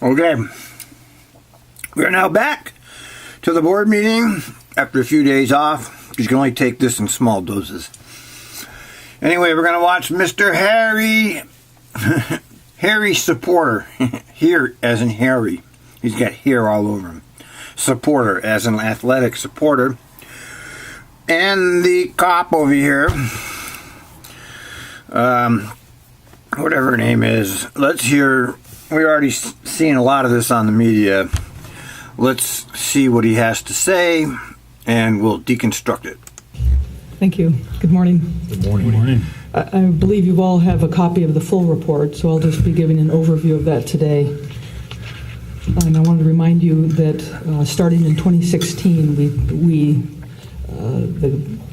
Okay. We are now back to the board meeting after a few days off. You can only take this in small doses. Anyway, we're going to watch Mr. Harry. Harry Supporter. Here as in Harry. He's got hair all over him. Supporter as an athletic supporter. And the cop over here. Whatever her name is. Let's hear. We're already seeing a lot of this on the media. Let's see what he has to say, and we'll deconstruct it. Thank you. Good morning. Good morning. Good morning. I believe you all have a copy of the full report, so I'll just be giving an overview of that today. And I wanted to remind you that starting in 2016, the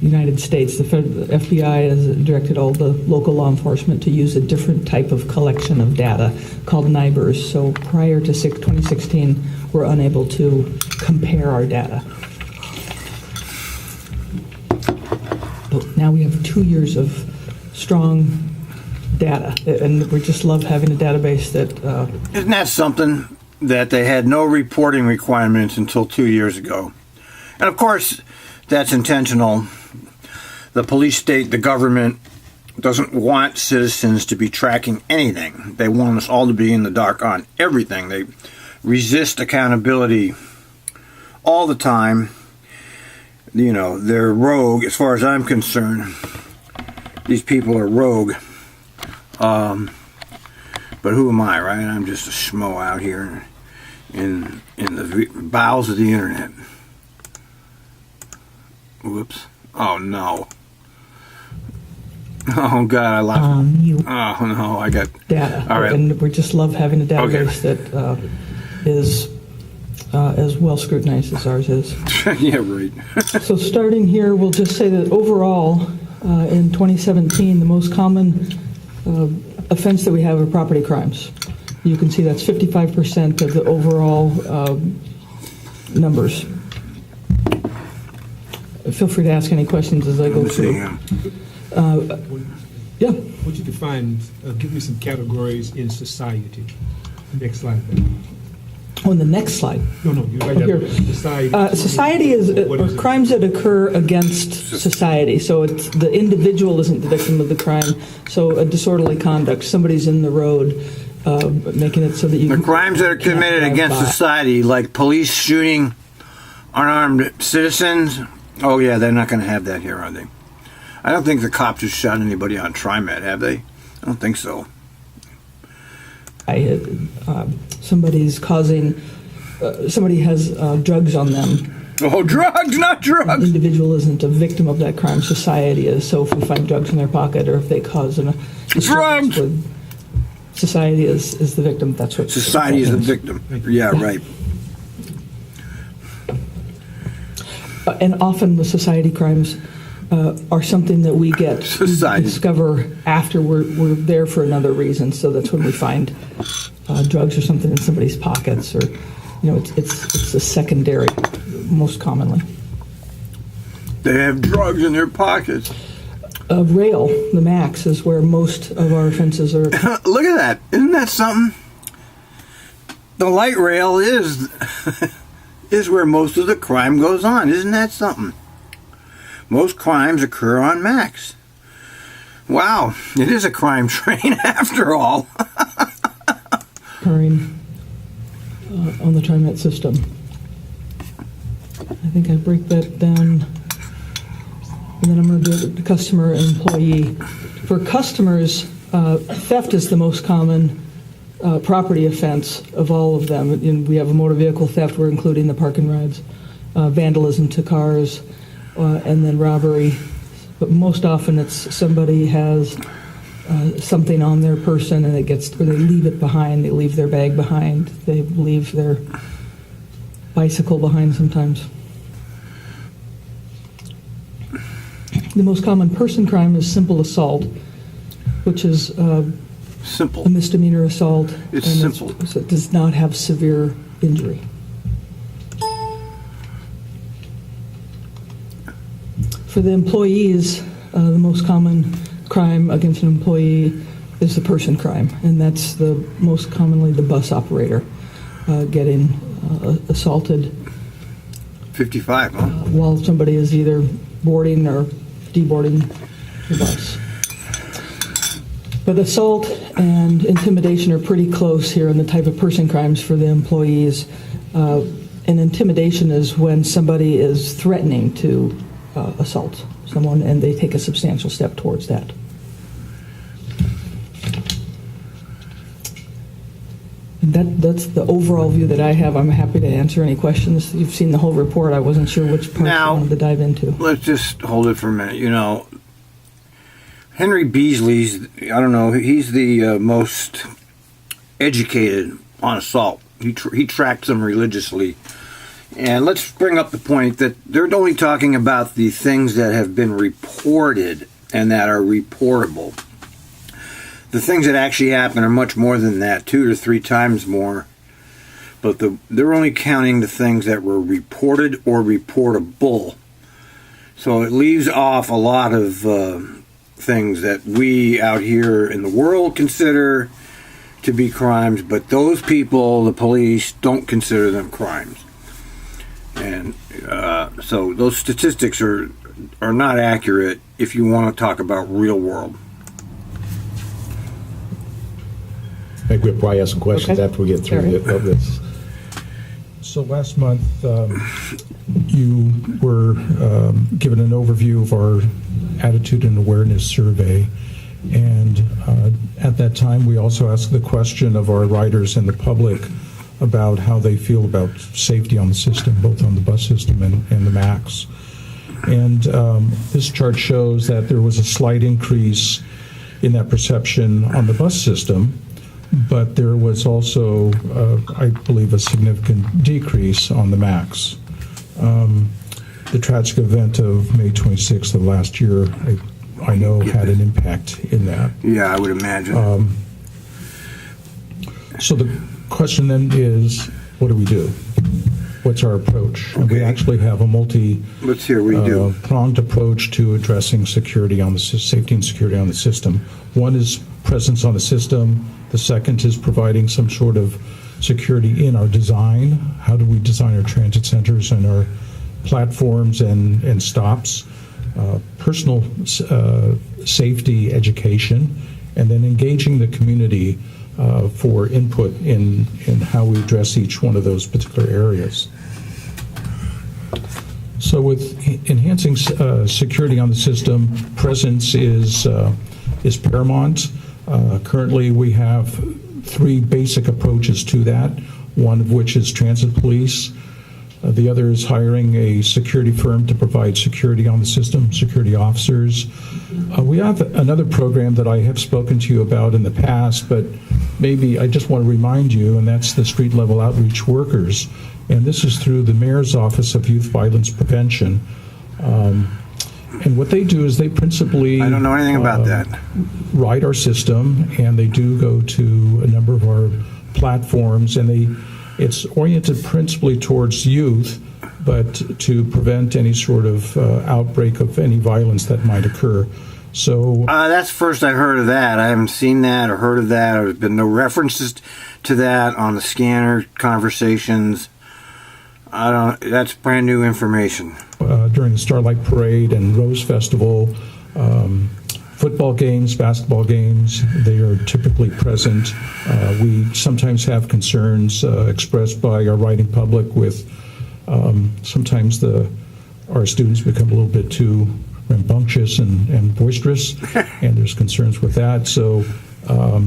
United States, the FBI has directed all the local law enforcement to use a different type of collection of data called NIBRs. So prior to 2016, we're unable to compare our data. But now we have 2 years of strong data, and we just love having a database that... Isn't that something that they had no reporting requirements until 2 years ago? And of course, that's intentional. The police state, the government, doesn't want citizens to be tracking anything. They want us all to be in the dark on everything. They resist accountability all the time. You know, they're rogue as far as I'm concerned. These people are rogue. But who am I, right? I'm just a schmo out here in the bowels of the internet. Whoops. Oh, no. Oh, God, I lost. Oh, no, I got... Data. All right. And we just love having a database that is as well scrutinized as ours is. Yeah, right. So starting here, we'll just say that overall, in 2017, the most common offense that we have are property crimes. You can see that's 55% of the overall numbers. Feel free to ask any questions as I go through. Yeah. Would you define, give me some categories in society? Next slide. On the next slide. No, you're right there. Society. Society is crimes that occur against society. So it's the individual isn't the victim of the crime. So a disorderly conduct, somebody's in the road, making it so that you... The crimes that are committed against society, like police shooting unarmed citizens... Oh, yeah, they're not going to have that here, are they? I don't think the cops have shot anybody on Trimet, have they? I don't think so. Somebody's causing... somebody has drugs on them. Oh, drugs, not drugs! The individual isn't a victim of that crime. Society is. So if we find drugs in their pocket or if they cause drugs! Society is the victim. That's what... Society is the victim. Yeah, right. And often the society crimes are something that we discover after we're there for another reason. So that's when we find drugs or something in somebody's pockets, or it's a secondary, most commonly. They have drugs in their pockets. Rail, the max, is where most of our offenses are. Look at that! Isn't that something? The light rail is where most of the crime goes on. Isn't that something? Most crimes occur on Max. Wow, it is a crime train after all. Occurring on the Trimet system. I think I break that down, and then I'm going to do it to customer and employee. For customers, theft is the most common property offense of all of them. And we have a motor vehicle theft, we're including the park and rides, vandalism to cars, and then robbery. But most often it's somebody has something on their person and or they leave it behind, they leave their bag behind, they leave their bicycle behind sometimes. The most common person crime is simple assault, which is simple. A misdemeanor assault. It's simple. So it does not have severe injury. For the employees, the most common crime against an employee is the person crime, and that's the most commonly the bus operator getting assaulted 55, huh? while somebody is either boarding or deboarding the bus. But assault and intimidation are pretty close here in the type of person crimes for the employees. And intimidation is when somebody is threatening to assault someone and they take a substantial step towards that. And that's the overall view that I have. I'm happy to answer any questions. You've seen the whole report. I wasn't sure which part Now, you wanted to dive into. Let's just hold it for a minute. You know, Henry Beasley's, I don't know, he's the most educated on assault. He tracks them religiously. And let's bring up the point that they're only talking about the things that have been reported and that are reportable. The things that actually happen are much more than that, 2 to 3 times more. But they're only counting the things that were reported or reportable. So it leaves off a lot of things that we out here in the world consider to be crimes, but those people, the police, don't consider them crimes. And so those statistics are not accurate if you want to talk about real world. I think we'll probably ask some questions Okay. after we get through of this. So last month, you were given an overview of our attitude and awareness survey. And at that time, we also asked the question of our riders and the public about how they feel about safety on the system, both on the bus system and the MAX. And this chart shows that there was a slight increase in that perception on the bus system, but there was also, I believe, a significant decrease on the MAX. The tragic event of May 26th of last year, I know, had an impact in that. Yeah, I would imagine. So the question then is, what do we do? What's our approach? And we Okay. actually have a Let's hear what you do. pronged approach to addressing security on the safety and security on the system. One is presence on the system. The second is providing some sort of security in our design. How do we design our transit centers and our platforms and stops? Personal safety education, and then engaging the community for input in how we address each one of those particular areas. So with enhancing security on the system, presence is paramount. Currently, we have 3 basic approaches to that, one of which is transit police. The other is hiring a security firm to provide security on the system, security officers. We have another program that I have spoken to you about in the past, but maybe I just want to remind you, and that's the street level outreach workers. And this is through the Mayor's Office of Youth Violence Prevention. And what they do is they principally... I don't know anything about that. Ride our system, and they do go to a number of our platforms, and it's oriented principally towards youth, but to prevent any sort of outbreak of any violence that might occur. So That's first I've heard of that. I haven't seen that or heard of that. There's been no references to that on the scanner conversations. That's brand new information. during the Starlight Parade and Rose Festival, football games, basketball games, they are typically present. We sometimes have concerns expressed by our riding public with sometimes our students become a little bit too rambunctious and boisterous, and there's concerns with that. So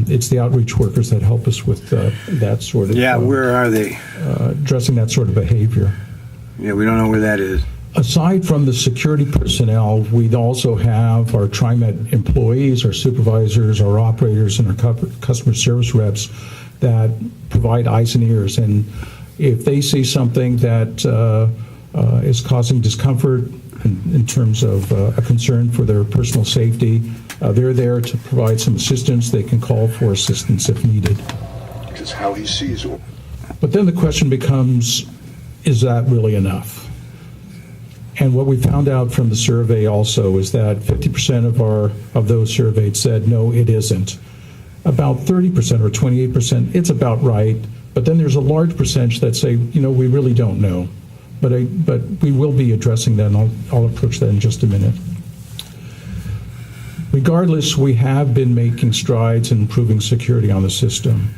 it's the outreach workers that help us with that sort of... Yeah, where are they? Addressing that sort of behavior. Yeah, we don't know where that is. Aside from the security personnel, we also have our Trimet employees, our supervisors, our operators, and our customer service reps that provide eyes and ears. And if they see something that is causing discomfort in terms of a concern for their personal safety, they're there to provide some assistance. They can call for assistance if needed. Just how he sees it. But then the question becomes, is that really enough? And what we found out from the survey also is that 50% of those surveyed said, no, it isn't. about 30% or 28%, it's about right. But then there's a large percentage that say, we really don't know. But we will be addressing that, and I'll approach that in just a minute. Regardless, we have been making strides in improving security on the system.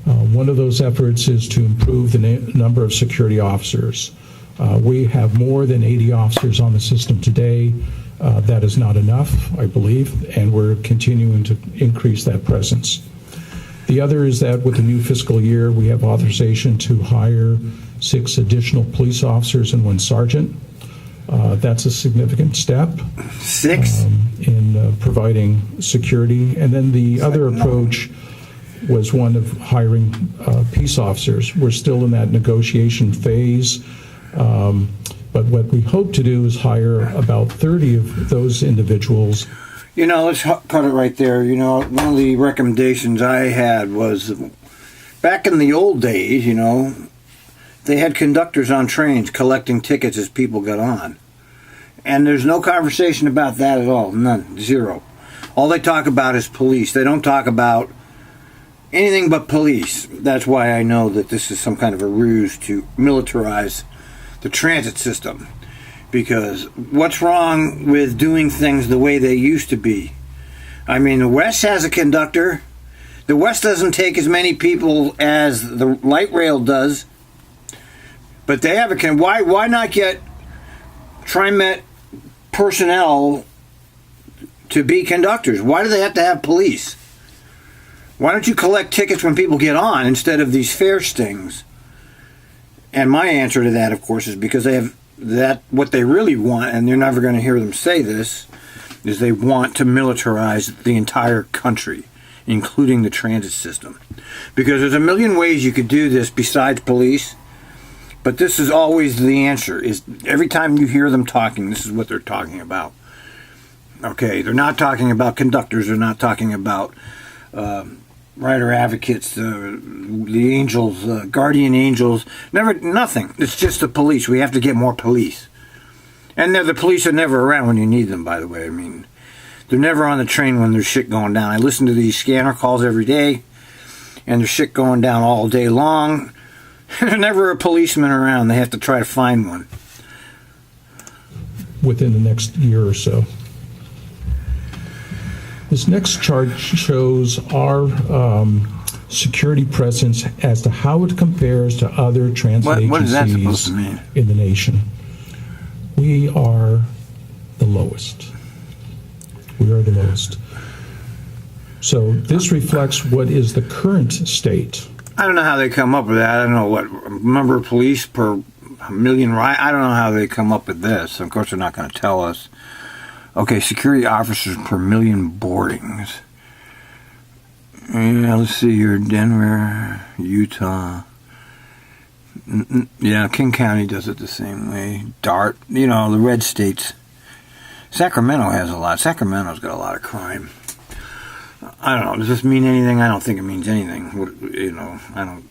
One of those efforts is to improve the number of security officers. We have more than 80 officers on the system today. That is not enough, I believe, and we're continuing to increase that presence. The other is that with the new fiscal year, we have authorization to hire 6 additional police officers and 1 sergeant. That's a significant step. 6? In providing security. And then the other approach was one of hiring peace officers. We're still in that negotiation phase. But what we hope to do is hire about 30 of those individuals. Let's cut it right there. One of the recommendations I had was back in the old days, they had conductors on trains collecting tickets as people got on. And there's no conversation about that at all. None. Zero. All they talk about is police. They don't talk about anything but police. That's why I know that this is some kind of a ruse to militarize the transit system. Because what's wrong with doing things the way they used to be? I mean, the West has a conductor. The West doesn't take as many people as the light rail does. But they have a why not get Trimet personnel to be conductors? Why do they have to have police? Why don't you collect tickets when people get on instead of these fare stings? And my answer to that, of course, is because they have that. What they really want, and you're never going to hear them say this, is they want to militarize the entire country, including the transit system. Because there's a million ways you could do this besides police. But this is always the answer. Is every time you hear them talking, this is what they're talking about. Okay, they're not talking about conductors. They're not talking about rider advocates, the angels, guardian angels. Nothing. It's just the police. We have to get more police. And the police are never around when you need them, by the way. I mean, they're never on the train when there's shit going down. I listen to these scanner calls every day, and there's shit going down all day long. There's never a policeman around. They have to try to find one. Within the next year or so. This next chart shows our security presence as to how it compares to other transit What is that supposed agencies to mean? in the nation. We are the lowest. We are the lowest. So this reflects what is the current state. I don't know how they come up with that. I don't know what number of police per million. I don't know how they come up with this. Of course, they're not going to tell us. Okay, security officers per million boardings. Yeah, let's see here. Denver, Utah. Yeah, King County does it the same way. Dart, the red states. Sacramento has a lot. Sacramento's got a lot of crime. I don't know. Does this mean anything? I don't think it means anything. I don't.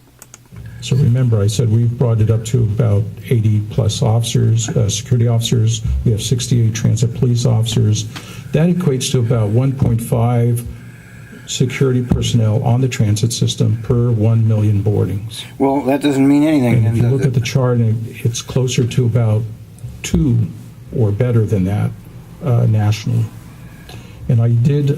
So remember, I said we've brought it up to about 80 plus officers, security officers. We have 68 transit police officers. That equates to about 1.5 security personnel on the transit system per 1 million boardings. Well, that doesn't mean anything. And if you look at the chart, it's closer to about 2 or better than that nationally. And I did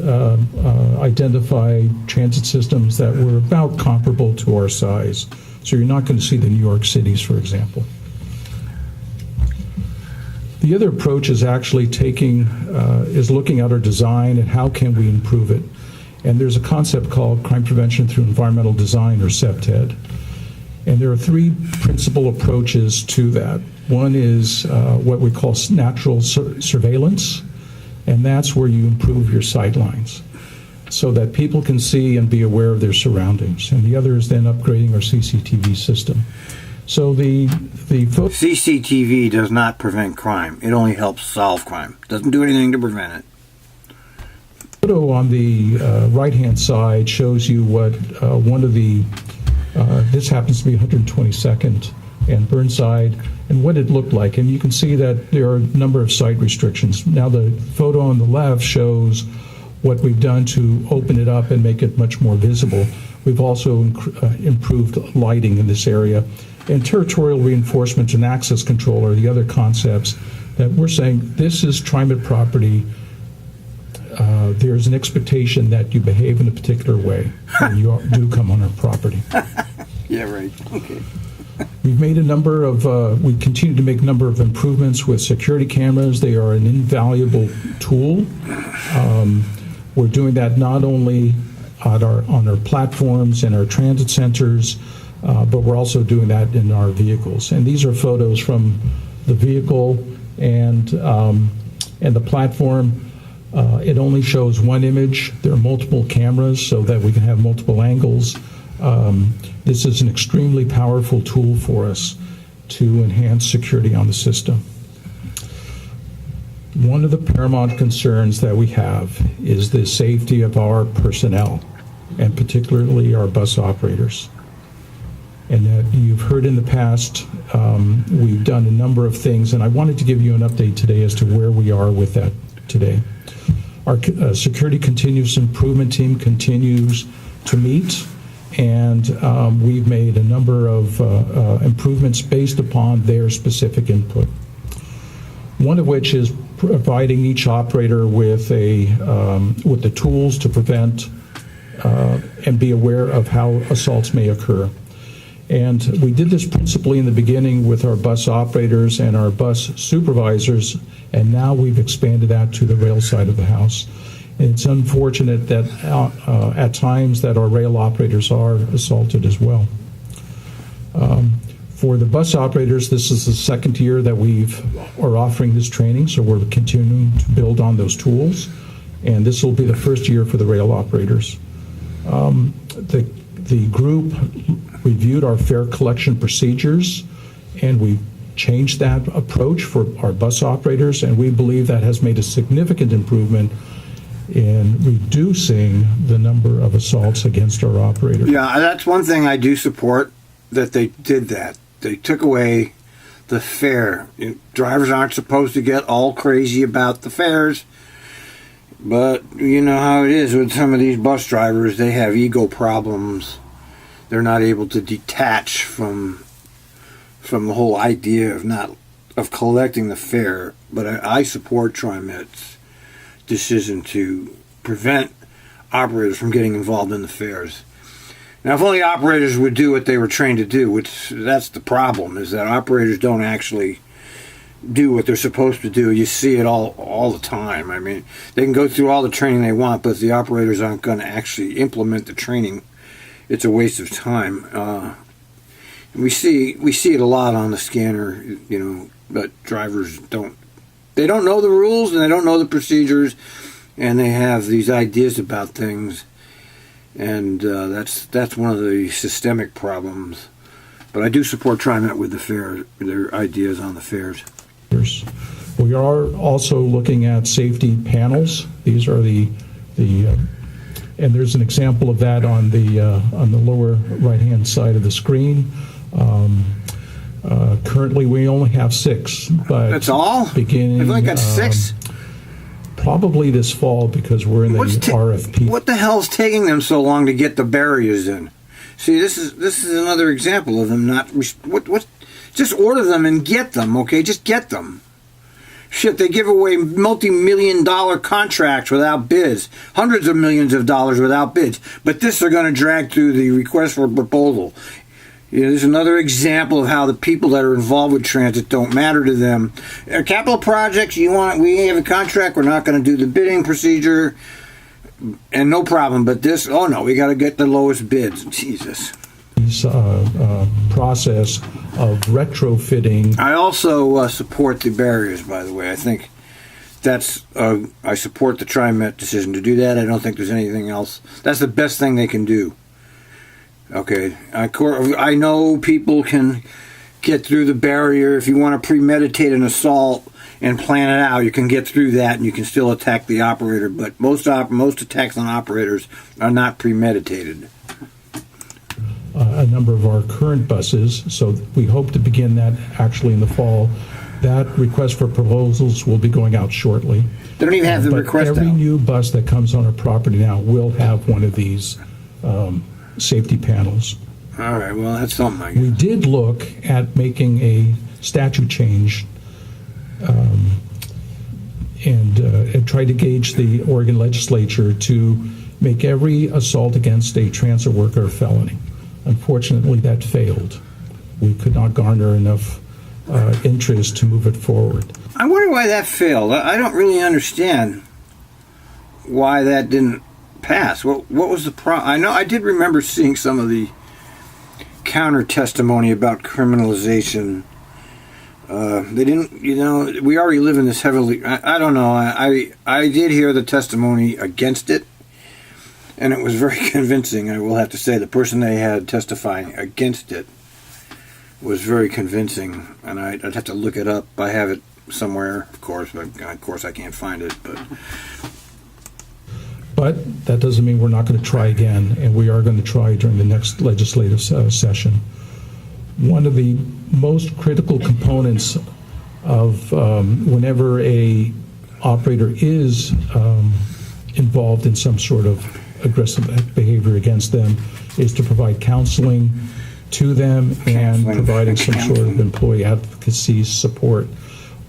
identify transit systems that were about comparable to our size. So you're not going to see the New York cities, for example. The other approach is actually looking at our design and how can we improve it. And there's a concept called crime prevention through environmental design, or CPTED. And there are 3 principal approaches to that. One is what we call natural surveillance, and that's where you improve your sight lines so that people can see and be aware of their surroundings. And the other is then upgrading our CCTV system. So the CCTV does not prevent crime. It only helps solve crime. Doesn't do anything to prevent it. The photo on the right-hand side shows you what one of the, this happens to be 122nd and Burnside, and what it looked like. And you can see that there are a number of site restrictions. Now the photo on the left shows what we've done to open it up and make it much more visible. We've also improved lighting in this area. And territorial reinforcement and access control are the other concepts that we're saying this is Trimet property. There's an expectation that you behave in a particular way when you do come on our property. Yeah, right. Okay. We've made we continue to make a number of improvements with security cameras. They are an invaluable tool. We're doing that not only on our platforms and our transit centers, but we're also doing that in our vehicles. And these are photos from the vehicle and the platform. It only shows one image. There are multiple cameras so that we can have multiple angles. This is an extremely powerful tool for us to enhance security on the system. One of the paramount concerns that we have is the safety of our personnel, and particularly our bus operators. And that you've heard in the past, we've done a number of things, and I wanted to give you an update today as to where we are with that today. Our security continuous improvement team continues to meet, and we've made a number of improvements based upon their specific input. One of which is providing each operator with the tools to prevent and be aware of how assaults may occur. And we did this principally in the beginning with our bus operators and our bus supervisors, and now we've expanded that to the rail side of the house. And it's unfortunate that at times that our rail operators are assaulted as well. For the bus operators, this is the second year that are offering this training, so we're continuing to build on those tools, and this will be the first year for the rail operators. The group reviewed our fare collection procedures, and we changed that approach for our bus operators, and we believe that has made a significant improvement in reducing the number of assaults against our operators. Yeah, that's one thing I do support, that they did that. They took away the fare. Drivers aren't supposed to get all crazy about the fares, but you know how it is with some of these bus drivers. They have ego problems. They're not able to detach from the whole idea of collecting the fare. But I support Trimet's decision to prevent operators from getting involved in the fares. Now, if only operators would do what they were trained to do, which that's the problem, is that operators don't actually do what they're supposed to do. You see it all the time. I mean, they can go through all the training they want, but if the operators aren't going to actually implement the training, it's a waste of time. We see it a lot on the scanner, but drivers don't know the rules and they don't know the procedures, and they have these ideas about things, and that's one of the systemic problems. But I do support TriMet with their ideas on the fares. We are also looking at safety panels. These are and there's an example of that on the lower right-hand side of the screen. Currently, we only have 6, but that's all. Beginning, I've only got 6. Probably this fall, because we're in the RFP. What the hell's taking them so long to get the barriers in? See, this is another example of them not. What? Just order them and get them, okay? Just get them. Shit, they give away multi-million-dollar contracts without bids, hundreds of millions of dollars without bids. But this they're going to drag through the request for proposal. There's another example of how the people that are involved with transit don't matter to them. Capital projects, we have a contract, we're not going to do the bidding procedure, and no problem. But this, oh no, we got to get the lowest bids. Jesus. Process of retrofitting. I also support the barriers, by the way. I think I support the TriMet decision to do that. I don't think there's anything else. That's the best thing they can do. Okay, I know people can get through the barrier. If you want to premeditate an assault and plan it out, you can get through that and you can still attack the operator. But most attacks on operators are not premeditated. A number of our current buses, so we hope to begin that actually in the fall. That request for proposals will be going out shortly. They don't even have the But request every out. new bus that comes on our property now will have one of these safety panels. All right, well, that's something I guess. We did look at making a statute change and tried to gauge the Oregon legislature to make every assault against a transit worker a felony. Unfortunately, that failed. We could not garner enough interest to move it forward. I wonder why that failed. I don't really understand why that didn't pass. What was the problem? I know I did remember seeing some of the counter testimony about criminalization. They didn't, we already live in this heavily, I don't know, I did hear the testimony against it, and it was very convincing, I will have to say. The person they had testifying against it was very convincing, and I'd have to look it up. I have it somewhere, of course, but of course I can't find it. But that doesn't mean we're not going to try again, and we are going to try during the next legislative session. One of the most critical components of whenever a operator is involved in some sort of aggressive behavior against them is to provide counseling to them and providing some sort of employee advocacy support.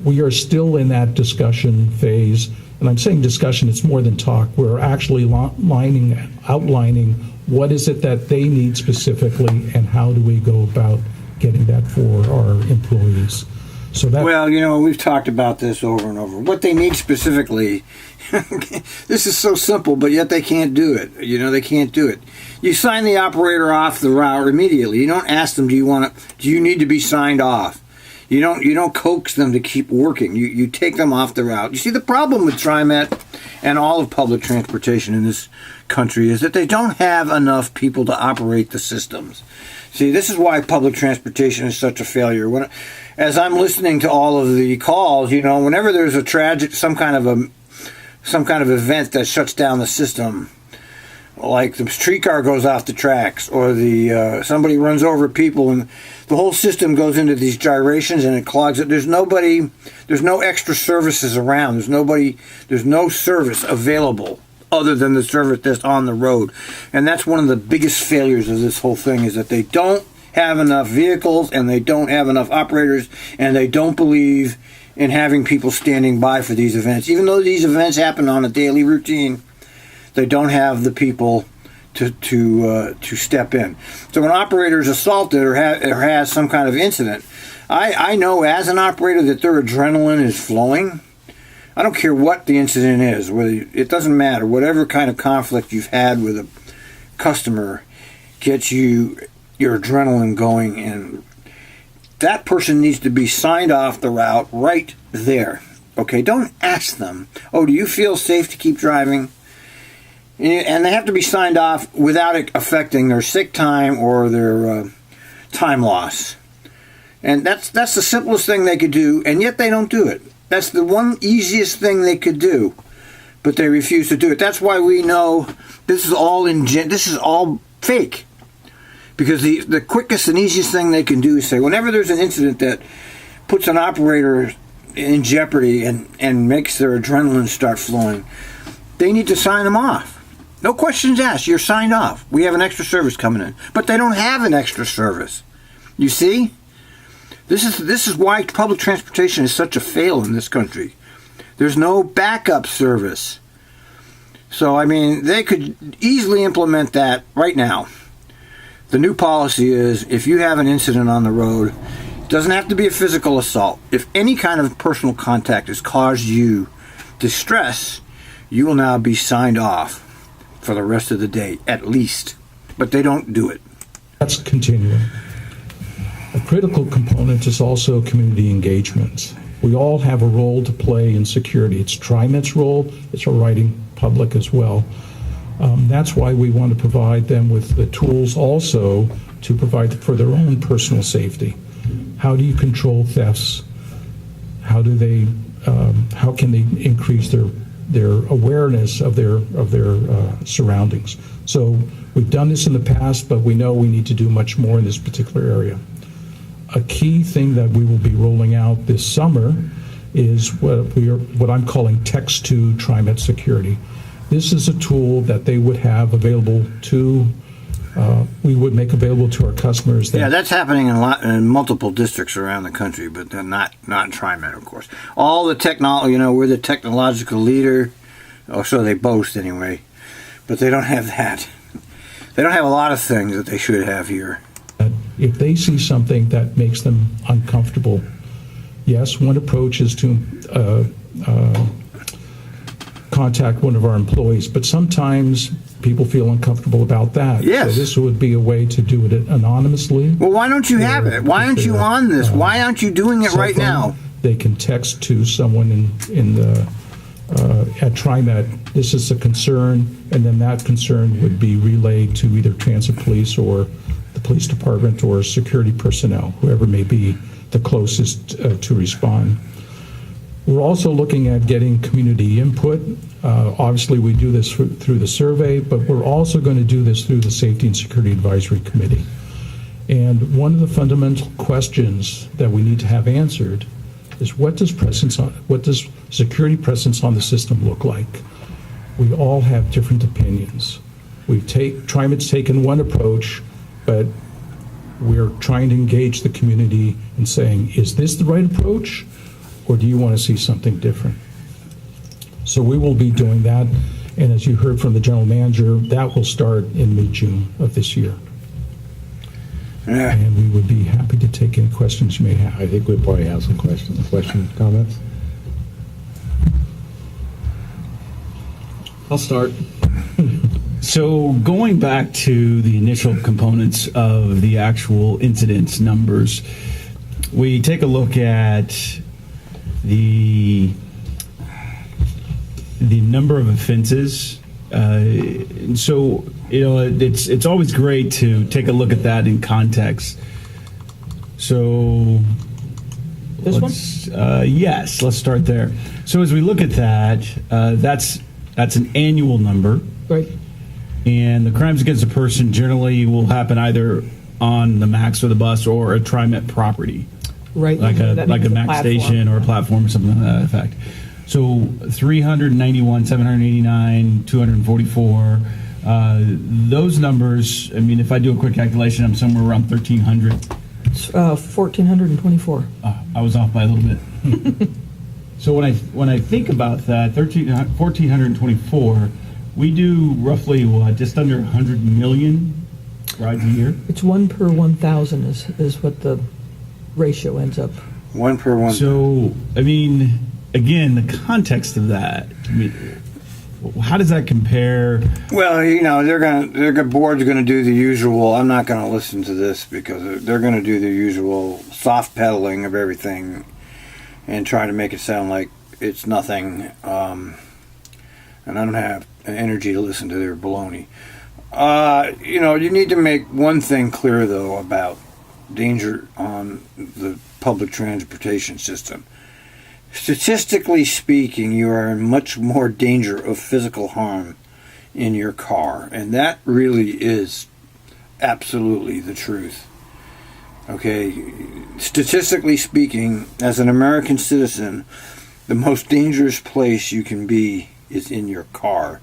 We are still in that discussion phase, and I'm saying discussion, it's more than talk. We're actually outlining what is it that they need specifically and how do we go about getting that for our employees. So that, well, we've talked about this over and over. What they need specifically, this is so simple, but yet they can't do it. They can't do it. You sign the operator off the route immediately. You don't ask them, do you need to be signed off? You don't coax them to keep working. You take them off the route. You see, the problem with Trimet and all of public transportation in this country is that they don't have enough people to operate the systems. See, this is why public transportation is such a failure. As I'm listening to all of the calls, whenever there's a tragic, some kind of event that shuts down the system, like the streetcar goes off the tracks, or somebody runs over people, and the whole system goes into these gyrations and it clogs it. There's no extra services around. There's no service available other than the service that's on the road. And that's one of the biggest failures of this whole thing, is that they don't have enough vehicles and they don't have enough operators, and they don't believe in having people standing by for these events. Even though these events happen on a daily routine, they don't have the people to step in. So when an operator is assaulted or has some kind of incident, I know as an operator that their adrenaline is flowing. I don't care what the incident is, it doesn't matter. Whatever kind of conflict you've had with a customer gets your adrenaline going, and that person needs to be signed off the route right there. Okay, don't ask them, do you feel safe to keep driving? And they have to be signed off without it affecting their sick time or their time loss. And that's the simplest thing they could do, and yet they don't do it. That's the one easiest thing they could do, but they refuse to do it. That's why we know this is all fake. Because the quickest and easiest thing they can do is say, whenever there's an incident that puts an operator in jeopardy and makes their adrenaline start flowing, they need to sign them off. No questions asked. You're signed off. We have an extra service coming in. But they don't have an extra service. You see? This is why public transportation is such a fail in this country. There's no backup service. So, they could easily implement that right now. The new policy is, if you have an incident on the road, it doesn't have to be a physical assault. If any kind of personal contact has caused you distress, you will now be signed off for the rest of the day, at least. But they don't do it. that's continuing. A critical component is also community engagement. We all have a role to play in security. It's Trimet's role. It's our writing public as well. That's why we want to provide them with the tools also to provide for their own personal safety. How do you control thefts? How can they increase their awareness of their surroundings? So we've done this in the past, but we know we need to do much more in this particular area. a key thing that we will be rolling out this summer is what I'm calling Text to Trimet Security. This is a tool that they would have available to, we would make available to our customers. Yeah, that's happening in multiple districts around the country, but they're not in TriMet, of course. All the technology, we're the technological leader, or so they boast anyway, but they don't have that. They don't have a lot of things that they should have here. If they see something that makes them uncomfortable, yes, one approach is to contact one of our employees, but sometimes people feel uncomfortable about that. Yes. So this would be a way to do it anonymmously. Well, why don't you have it? Why aren't you on this? Why aren't you doing it right now? They can text to someone in the at TriMet, this is a concern, and then that concern would be relayed to either transit police or the police department or security personnel, whoever may be the closest to respond. We're also looking at getting community input. Obviously, we do this through the survey, but we're also going to do this through the Safety and Security Advisory Committee. And one of the fundamental questions that we need to have answered is what does security presence on the system look like? We all have different opinions. TriMet's taken one approach, but we're trying to engage the community in saying, is this the right approach, or do you want to see something different? So we will be doing that, and as you heard from the general manager, that will start in mid-June of this year. Yeah. And we would be happy to take any questions you may have. I think we probably have some questions, comments? I'll start. So going back to the initial components of the actual incidence numbers, we take a look at the number of offenses. So it's always great to take a look at that in context. So This one? Yes, let's start there. So as we look at that, that's an annual number. Right. And the crimes against a person generally will happen either on the MAX or the bus or a TriMet property, Right. like a MAX platform. station or a platform or something to that effect. So 391, 789, 244. Those numbers, I mean, if I do a quick calculation, I'm somewhere around 1,300. 1,424. I was off by a little bit. So when I think about that, 1,424, we do roughly just under 100 million rides a year. It's 1 per 1,000 is what the ratio ends up. 1 per 1. So, I mean, again, the context of that, I mean, how does that compare? Well, their board's going to do the usual. I'm not going to listen to this because they're going to do the usual soft pedaling of everything and try to make it sound like it's nothing. And I don't have energy to listen to their baloney. You need to make one thing clear, though, about danger on the public transportation system. Statistically speaking, you are in much more danger of physical harm in your car, and that really is absolutely the truth. Okay, statistically speaking, as an American citizen, the most dangerous place you can be is in your car.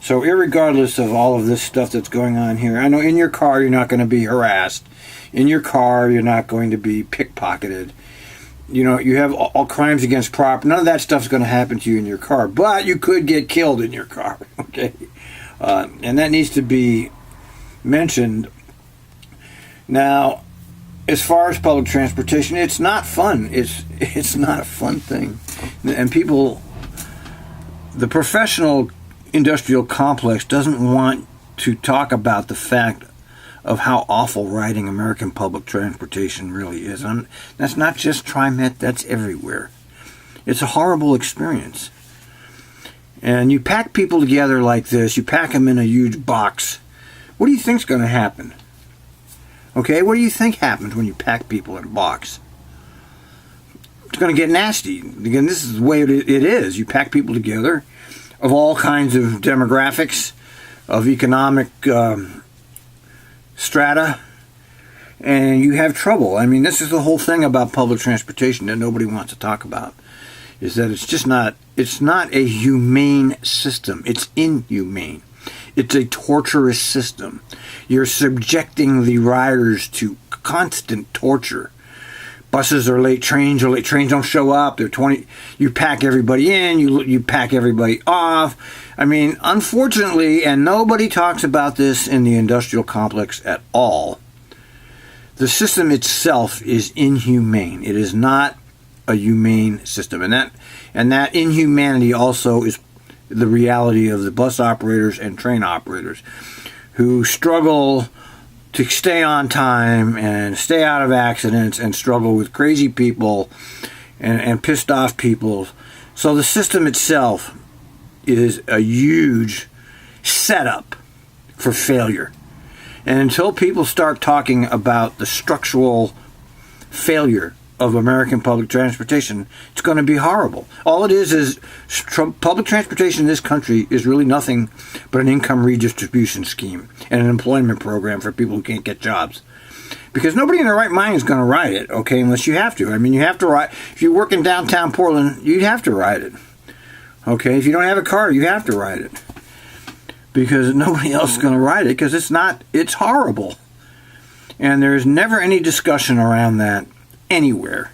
So irregardless of all of this stuff that's going on here, I know in your car you're not going to be harassed. In your car you're not going to be pickpocketed. You have all crimes against property. None of that stuff's going to happen to you in your car, but you could get killed in your car. Okay, and that needs to be mentioned. Now, as far as public transportation, it's not fun. It's not a fun thing, and people, the professional industrial complex doesn't want to talk about the fact of how awful riding American public transportation really is. That's not just TriMet, that's everywhere. It's a horrible experience. And you pack people together like this, you pack them in a huge box. What do you think's going to happen? Okay, what do you think happens when you pack people in a box? It's going to get nasty. Again, this is the way it is. You pack people together of all kinds of demographics, of economic strata, and you have trouble. I mean, this is the whole thing about public transportation that nobody wants to talk about, is that it's not a humane system. It's inhumane. It's a torturous system. You're subjecting the riders to constant torture. Buses are late, trains are late, trains don't show up. You pack everybody in, you pack everybody off. I mean, unfortunately, and nobody talks about this in the industrial complex at all, the system itself is inhumane. It is not a humane system. And that inhumanity also is the reality of the bus operators and train operators who struggle to stay on time and stay out of accidents and struggle with crazy people and pissed off people. So the system itself is a huge setup for failure. And until people start talking about the structural failure of American public transportation, it's going to be horrible. All it is public transportation in this country is really nothing but an income redistribution scheme and an employment program for people who can't get jobs. Because nobody in their right mind is going to ride it, okay, unless you have to. I mean, you have to ride. If you work in downtown Portland, you'd have to ride it. Okay, if you don't have a car, you have to ride it. Because nobody else is going to ride it, because it's horrible. And there's never any discussion around that anywhere